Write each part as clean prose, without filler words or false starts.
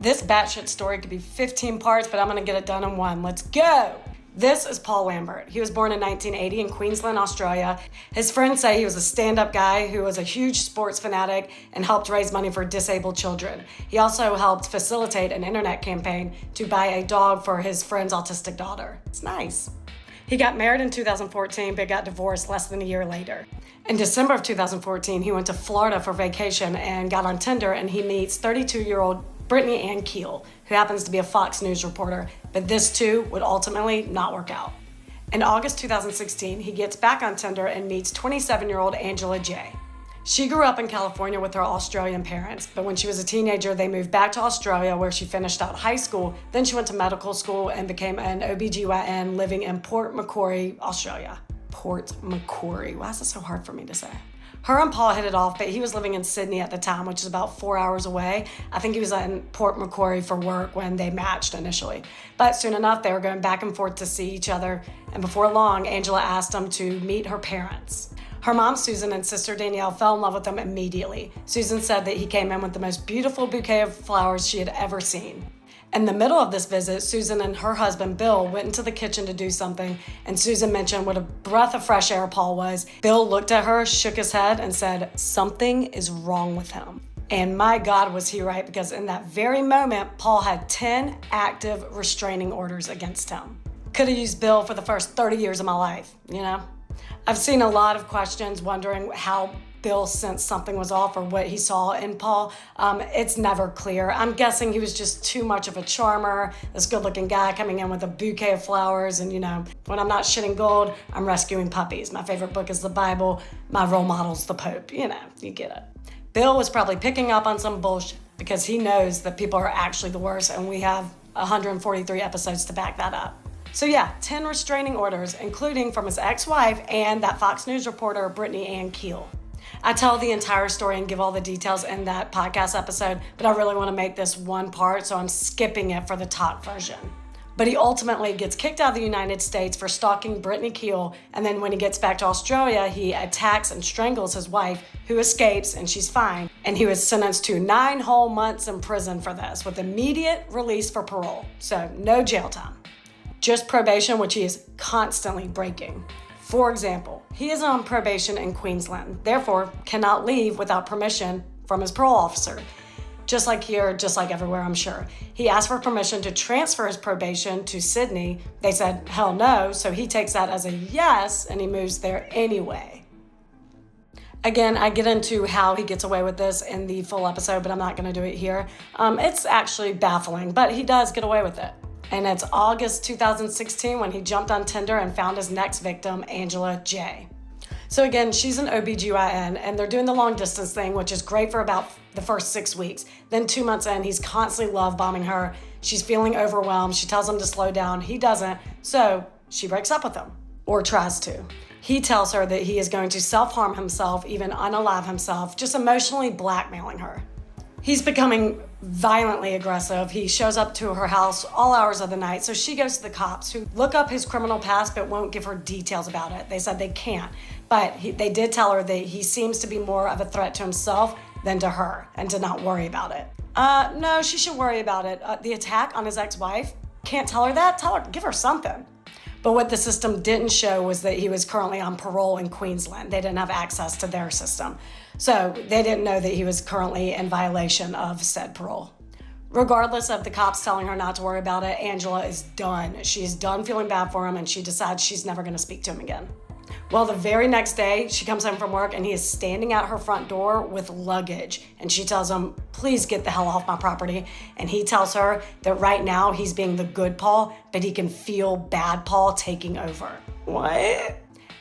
This batshit story could be 15 parts, but I'm gonna get it done in one. Let's go! This is Paul Lambert. He was born in 1980 in Queensland, Australia. His friends say he was a stand-up guy who was a huge sports fanatic and helped raise money for disabled children. He also helped facilitate an internet campaign to buy a dog for his friend's autistic daughter. It's nice. He got married in 2014, but got divorced less than a year later. In December of 2014, he went to Florida for vacation and got on Tinder, and he meets 32-year-old Brittany Ann Keel, who happens to be a Fox News reporter, but this too would ultimately not work out. In August 2016, he gets back on Tinder and meets 27-year-old Angela J. She grew up in California with her Australian parents, but when she was a teenager, they moved back to Australia where she finished out high school. Then she went to medical school and became an OBGYN living in Port Macquarie, Australia. Port Macquarie, why is it so hard for me to say? Her and Paul hit it off, but he was living in Sydney at the time, which is about 4 hours away. I think he was in Port Macquarie for work when they matched initially. But soon enough, they were going back and forth to see each other. And before long, Angela asked him to meet her parents. Her mom, Susan, and sister Danielle fell in love with him immediately. Susan said that he came in with the most beautiful bouquet of flowers she had ever seen. In the middle of this visit, Susan and her husband, Bill, went into the kitchen to do something, and Susan mentioned what a breath of fresh air Paul was. Bill looked at her, shook his head, and said, "Something is wrong with him." And my God, was he right, because in that very moment, Paul had 10 active restraining orders against him. Could have used Bill for the first 30 years of my life, you know? I've seen a lot of questions wondering how Bill sensed something was off or what he saw in Paul. It's never clear. I'm guessing he was just too much of a charmer, this good-looking guy coming in with a bouquet of flowers. And, you know, when I'm not shitting gold, I'm rescuing puppies. My favorite book is the Bible. My role model's the Pope. You know, you get it. Bill was probably picking up on some bullshit because he knows that people are actually the worst, and we have 143 episodes to back that up. So yeah, 10 restraining orders, including from his ex-wife and that Fox News reporter, Brittany Ann Keel. I tell the entire story and give all the details in that podcast episode, but I really want to make this one part, so I'm skipping it for the talk version. But he ultimately gets kicked out of the United States for stalking Brittany Keel, and then when he gets back to Australia, he attacks and strangles his wife, who escapes, and she's fine. And he was sentenced to 9 whole months in prison for this, with immediate release for parole. So no jail time. Just probation, which he is constantly breaking. For example, he is on probation in Queensland, therefore cannot leave without permission from his parole officer. Just like here, just like everywhere, I'm sure. He asked for permission to transfer his probation to Sydney. They said, hell no, so he takes that as a yes, and he moves there anyway. Again, I get into how he gets away with this in the full episode, but I'm not going to do it here. It's actually baffling, but he does get away with it. And it's August 2016 when he jumped on Tinder and found his next victim, Angela J. So again, she's an OBGYN, and they're doing the long distance thing, which is great for about the first 6 weeks. Then 2 months in, he's constantly love bombing her. She's feeling overwhelmed. She tells him to slow down. He doesn't. So she breaks up with him, or tries to. He tells her that he is going to self-harm himself, even unalive himself, just emotionally blackmailing her. He's becoming violently aggressive. He shows up to her house all hours of the night. So she goes to the cops, who look up his criminal past but won't give her details about it. They said they can't. But they did tell her that he seems to be more of a threat to himself than to her, and to not worry about it. No, she should worry about it. The attack on his ex-wife, can't tell her that? Tell her, give her something. But what the system didn't show was that he was currently on parole in Queensland. They didn't have access to their system. So they didn't know that he was currently in violation of said parole. Regardless of the cops telling her not to worry about it, Angela is done. She is done feeling bad for him, and she decides she's never going to speak to him again. Well, the very next day, she comes home from work and he is standing at her front door with luggage. And she tells him, please get the hell off my property. And he tells her that right now he's being the good Paul, but he can feel bad Paul taking over. What?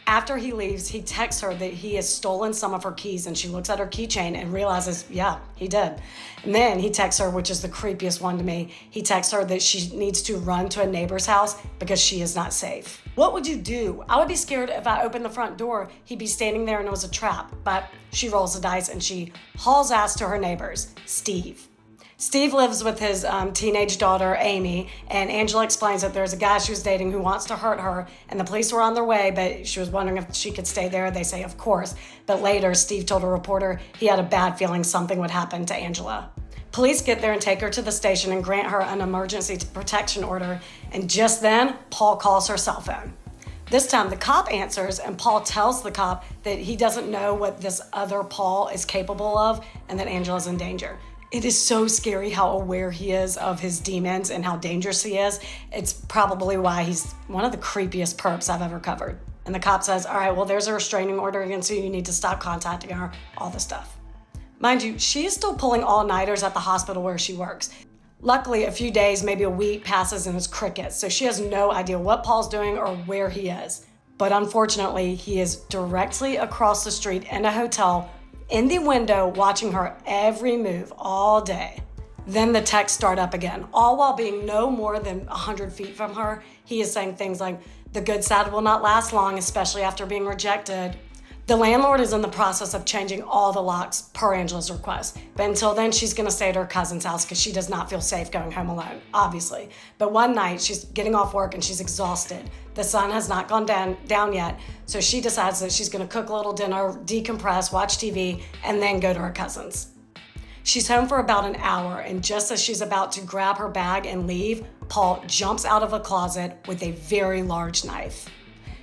After he leaves, he texts her that he has stolen some of her keys, and she looks at her keychain and realizes, yeah, he did. And then he texts her, which is the creepiest one to me, he texts her that she needs to run to a neighbor's house because she is not safe. What would you do? I would be scared if I opened the front door, he'd be standing there and it was a trap. But she rolls the dice and she hauls ass to her neighbors, Steve. Steve lives with his teenage daughter, Amy, and Angela explains that there's a guy she was dating who wants to hurt her, and the police were on their way, but she was wondering if she could stay there. They say, of course. But later, Steve told a reporter he had a bad feeling something would happen to Angela. Police get there and take her to the station and grant her an emergency protection order. And just then, Paul calls her cell phone. This time, the cop answers, and Paul tells the cop that he doesn't know what this other Paul is capable of and that Angela's in danger. It is so scary how aware he is of his demons and how dangerous he is. It's probably why he's one of the creepiest perps I've ever covered. And the cop says, all right, well, there's a restraining order against you. You need to stop contacting her, all this stuff. Mind you, she is still pulling all-nighters at the hospital where she works. Luckily, a few days, maybe a week passes and it's crickets, so she has no idea what Paul's doing or where he is. But unfortunately, he is directly across the street in a hotel, in the window, watching her every move all day. Then the texts start up again, all while being no more than 100 feet from her. He is saying things like, the good sad will not last long, especially after being rejected. The landlord is in the process of changing all the locks per Angela's request. But until then, she's gonna stay at her cousin's house because she does not feel safe going home alone, obviously. But one night, she's getting off work and she's exhausted. The sun has not gone down yet, so she decides that she's gonna cook a little dinner, decompress, watch TV, and then go to her cousin's. She's home for about an hour, and just as she's about to grab her bag and leave, Paul jumps out of a closet with a very large knife.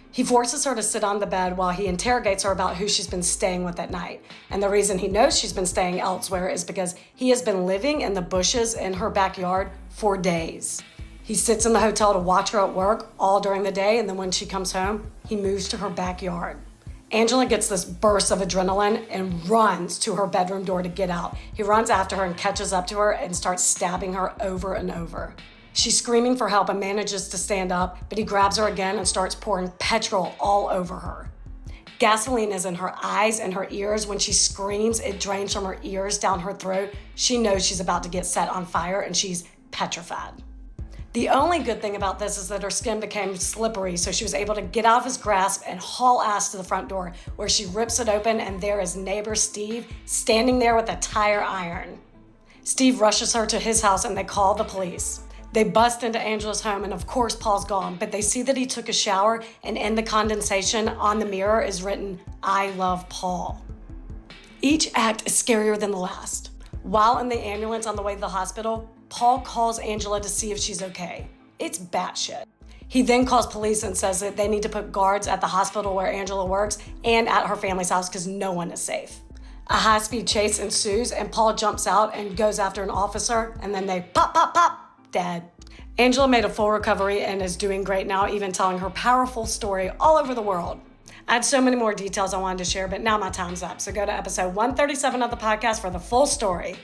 He forces her to sit on the bed while he interrogates her about who she's been staying with at night. And the reason he knows she's been staying elsewhere is because he has been living in the bushes in her backyard for days. He sits in the hotel to watch her at work all during the day, and then when she comes home, he moves to her backyard. Angela gets this burst of adrenaline and runs to her bedroom door to get out. He runs after her and catches up to her and starts stabbing her over and over. She's screaming for help and manages to stand up, but he grabs her again and starts pouring petrol all over her. Gasoline is in her eyes and her ears. When she screams, it drains from her ears down her throat. She knows she's about to get set on fire and she's petrified. The only good thing about this is that her skin became slippery, so she was able to get out of his grasp and haul ass to the front door, where she rips it open, and there is neighbor Steve standing there with a tire iron. Steve rushes her to his house and they call the police. They bust into Angela's home, and of course Paul's gone, but they see that he took a shower, and in the condensation on the mirror is written, I love Paul. Each act is scarier than the last. While in the ambulance on the way to the hospital, Paul calls Angela to see if she's okay. It's batshit. He then calls police and says that they need to put guards at the hospital where Angela works and at her family's house because no one is safe. A high-speed chase ensues, and Paul jumps out and goes after an officer, and then they pop, pop, pop. Dead. Angela made a full recovery and is doing great now, even telling her powerful story all over the world. I had so many more details I wanted to share, but now my time's up. So go to episode 137 of the podcast for the full story.